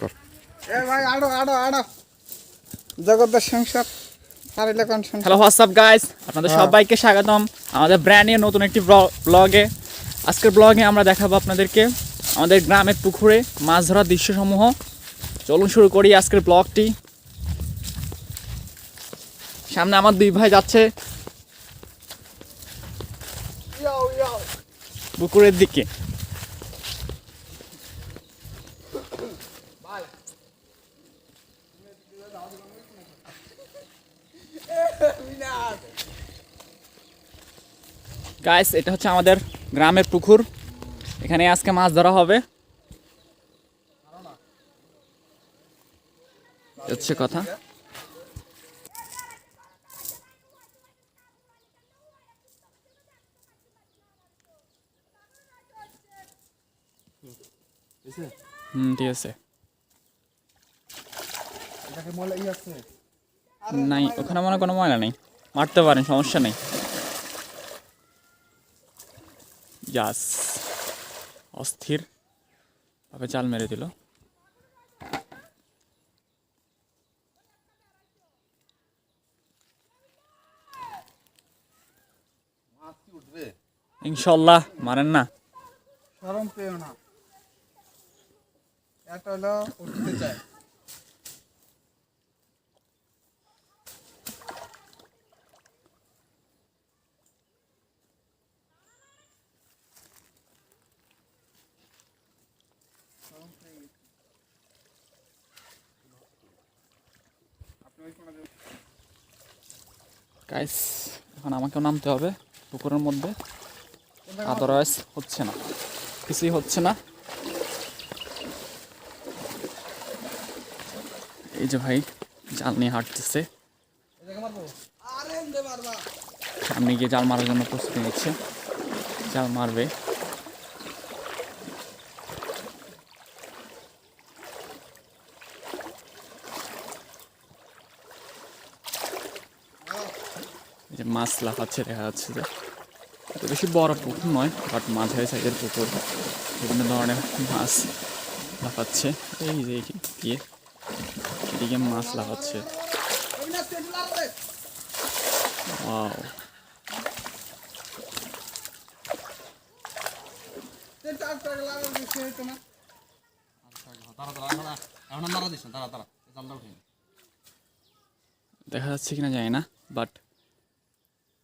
কর। এ ভাই আড়ো আড়ো আড়ো জগতের সংসার আর এলাকার সংসার। হ্যালো হোয়াটসঅ্যাপ গাইস, আপনাদের সবাইকে স্বাগতম আমাদের ব্র্যান্ড নিয়ে নতুন একটি ব্লগে। আজকের ব্লগে আমরা দেখাবো আপনাদেরকে আমাদের গ্রামের পুকুরে মাছ ধরার দৃশ্যসমূহ। চলুন শুরু করি আজকের ব্লগটি। সামনে আমার দুই ভাই যাচ্ছে পুকুরের দিকে। গাইস, এটা হচ্ছে আমাদের গ্রামের পুকুর, এখানে আজকে মাছ ধরা হবে, হচ্ছে কথা। ঠিক আছে। নাই, ওখানে মনে কোনো ময়লা নেই, মারতে পারেন, সমস্যা নেই। ইয়াস, অস্থির ভাবে জাল মেরে দিল। ইনশাল্লাহ মারেন না, শরম পেও না, এটা হলো উঠতে চায়। গাইস এখন আমাকেও নামতে হবে পুকুরের মধ্যে, আদারওয়াইজ হচ্ছে না, কিছুই হচ্ছে না। এই যে ভাই জাল নিয়ে হাঁটতেছে, সামনে গিয়ে জাল মারার জন্য প্রস্তুতি নিচ্ছে, জাল মারবে। যে মাছ লাফাচ্ছে দেখা যাচ্ছে, যে এত বেশি বড় পুকুর নয়, বাট মাঝারি সাইজের পুকুর, বিভিন্ন ধরনের মাছ লাফাচ্ছে। এই যে এদিকে মাছ লাফাচ্ছে। ওয়াও, দেখা যাচ্ছে কিনা জানি না, বাট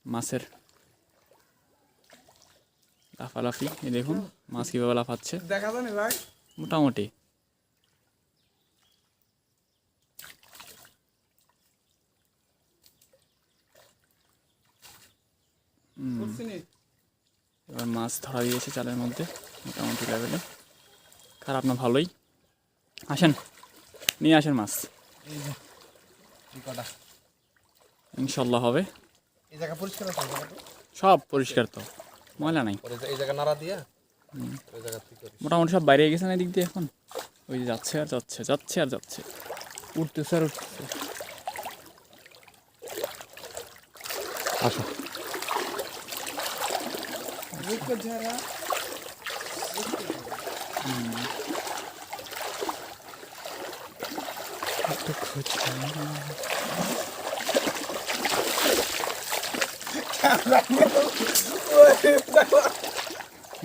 মাছের লাফালাফি, এই দেখুন মাছ কীভাবে লাফাচ্ছে, দেখা যায়নি ভাই মোটামুটি। এবার মাছ ধরা দিয়েছে জালের মধ্যে মোটামুটি লেভেলে, খারাপ না, ভালোই। আসেন, নিয়ে আসেন মাছ, ইনশাল্লাহ হবে। এই জায়গা পরিষ্কার আছে, সব পরিষ্কার, তো ময়লা নাই। এই জায়গা নাড়া দিয়া ওই জায়গা থেকে মোটামুটি সব বাইরে গেছে না এদিক দিয়ে, এখন ওই যে যাচ্ছে আর যাচ্ছে, যাচ্ছে আর যাচ্ছে, উঠতেছে আর উঠতেছে। আসো।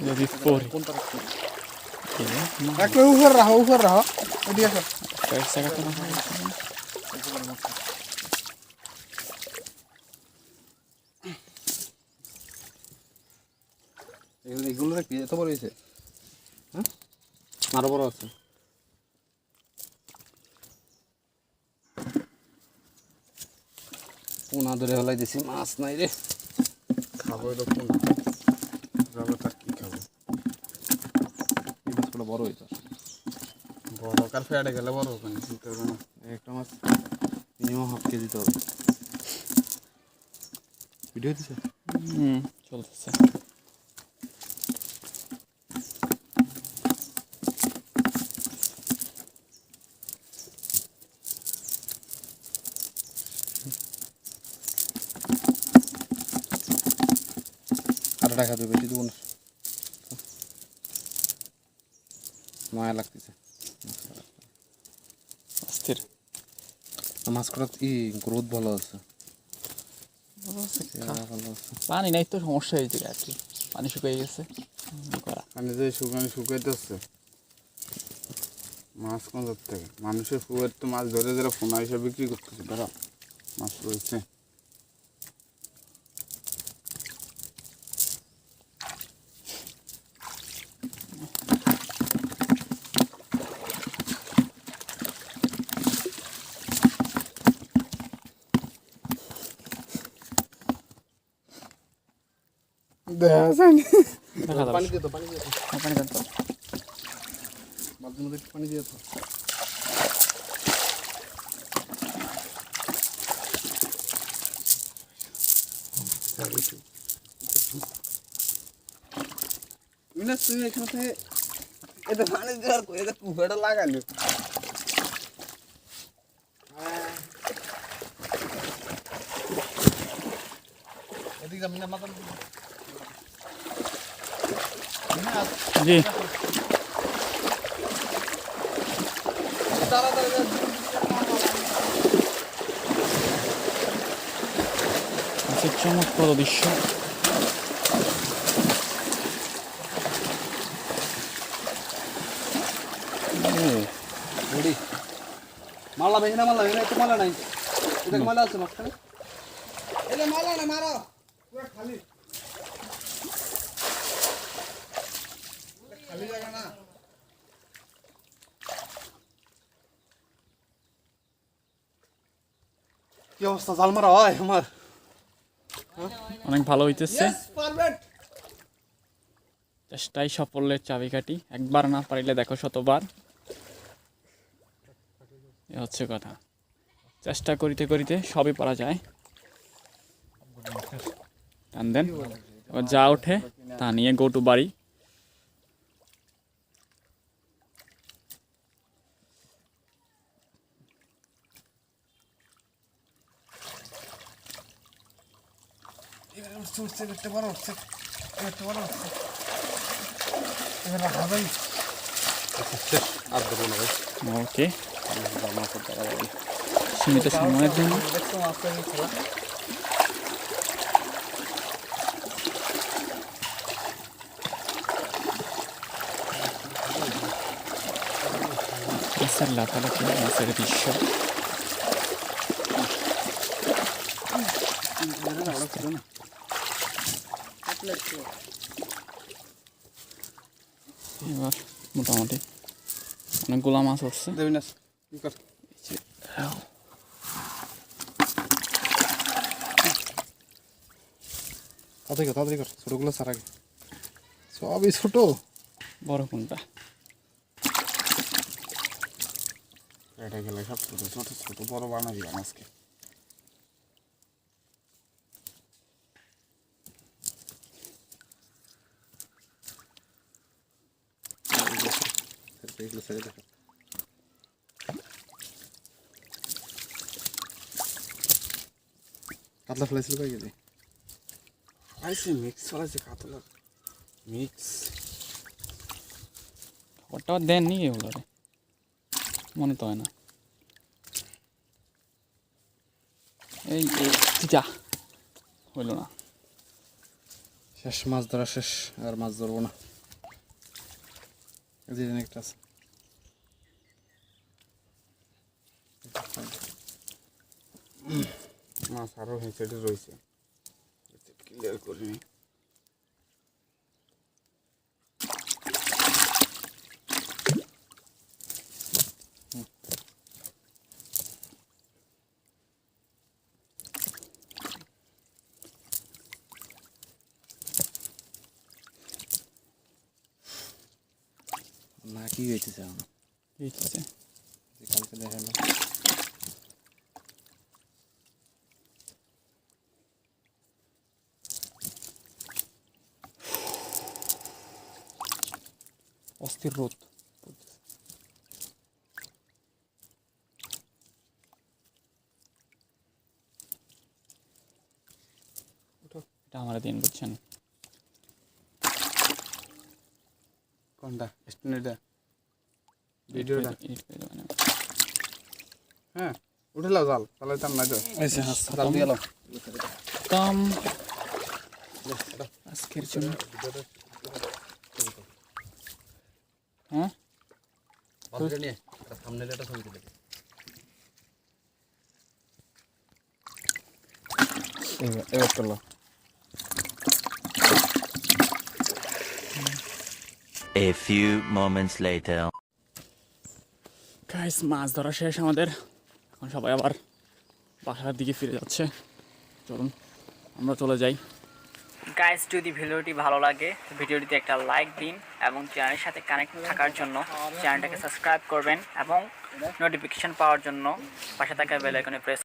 যদি পরে একটু উপর রাখো ওদিকে আসো। এগুলো কি এত বড় হয়েছে? হ্যাঁ, আরো বড় আছে। পোনা ধরে হলাই দিছি, মাছ নাই রে, খাবো এলো পোনা, যাবে তার কি খাবো। এই মাছগুলো বড় হয়েছে, বড় কার ফেটে গেলে বড় ওখানে চিন্তা করবে না। একটা মাছ মিনিমাম হাফ কেজি তো হবে। ভিডিও দিছে, চলতেছে। আরো টাকা দেবে, বেশি দেবো না, মায়া লাগতেছে। মাছ করার গ্রোথ ভালো আছে, ভালো আছে। পানি নাই তো সমস্যা হয়েছে আর কি, পানি শুকিয়ে গেছে করা। পানি যে শুকাইতেছে মাছ কোন থেকে মানুষের পুকুরের তো মাছ ধরে ধরে ফোনা হিসেবে বিক্রি করতেছে, ধরো মাছ রয়েছে। দেখা যায়নি। দেখা যাবে। পানি দিয়ে তো, পানি দিয়ে তো, পানি দেন তো। মাঝে মধ্যে একটু পানি দিয়ে তো। মিনাস তুমি এখানে থেকে এটা পানি দেওয়ার কই, এটা পুকুরটা লাগালো। এদিকে যাবি না মাথা জি মাছের চমৎকার দৃশ্য। বড়ি মালা ভেঙে না, মালা ভেঙে একটু মালা নাই, এটা মালা আছে মাঝখানে, এটা মালা না মারো পুরো খালি খালি জায়গা না। কি অবস্থা, জাল মারা হয় আমার? অনেক ভালো হইতেছে, পারফেক্ট। চেষ্টাই সাফল্যের চাবিকাঠি, একবার না পারিলে দেখো শতবার, এ হচ্ছে কথা। চেষ্টা করিতে করিতে সবই পারা যায়। টান দেন, এবার যা ওঠে তা নিয়ে গো টু বাড়ি। এবারে উঠছে উঠছে, একটা বড় উঠছে, একটা বড় উঠছে, এবার রাখা যাই। আর দেবো না ভাই, ওকে, সীমিত সময়ের জন্য দেখছো মাছটা খেলা। মাছের লাফালাফি, মাছের দৃশ্য। এবার মোটামুটি অনেকগুলা মাছ উঠছে। দেবি না কি কর, তাড়াতাড়ি কর, ছোটগুলো ছাড় আগে, সবই ছোট। বড় কোনটা? এটা গেলে সব ছোট ছোট ছোট, বড় বানাবি আজকে। এগুলো ছেড়ে দেখো, কাতলা ফেলাইছিল কই গেলি? আইসি মিক্স ফলাইছে কাতলা মিক্স। ওটা দেননি এগুলো রে, মনে তো হয় না। এই যা হইল না, শেষ, মাছ ধরা শেষ, আর মাছ ধরবো না। এই যে একটা আছে, মাছ আরও হেঁচেটে রয়েছে, ক্লিয়ার করিনি। না কি হইতেছে এখন, এই আছে যে কালকে দেখালো। অস্থির রোদ। এটা আমার দিন, বুঝছেন? কোনটা স্ট্যান্ডার্ডটা ভিডিওটা? এডিট করে দেবেন। হ্যাঁ উঠে লাও জাল তাহলে চান নাই তো এই যে হাঁস জাল দিয়ে লাও কাম আজকের জন্য হ্যাঁ বাজারে নিয়ে একটা থাম্বনেল একটা ছবি দিলে এবার করলো A few moments later. Guys মাছ ধরা শেষ আমাদের, এখন সবাই আবার বাসার দিকে ফিরে যাচ্ছে। চলুন আমরা চলে যাই। গাইস যদি ভিডিওটি ভালো লাগে ভিডিওটিতে একটা লাইক দিন এবং চ্যানেলের সাথে কানেক্ট থাকার জন্য চ্যানেলটাকে সাবস্ক্রাইব করবেন এবং নোটিফিকেশন পাওয়ার জন্য পাশে থাকা বেল আইকনে প্রেস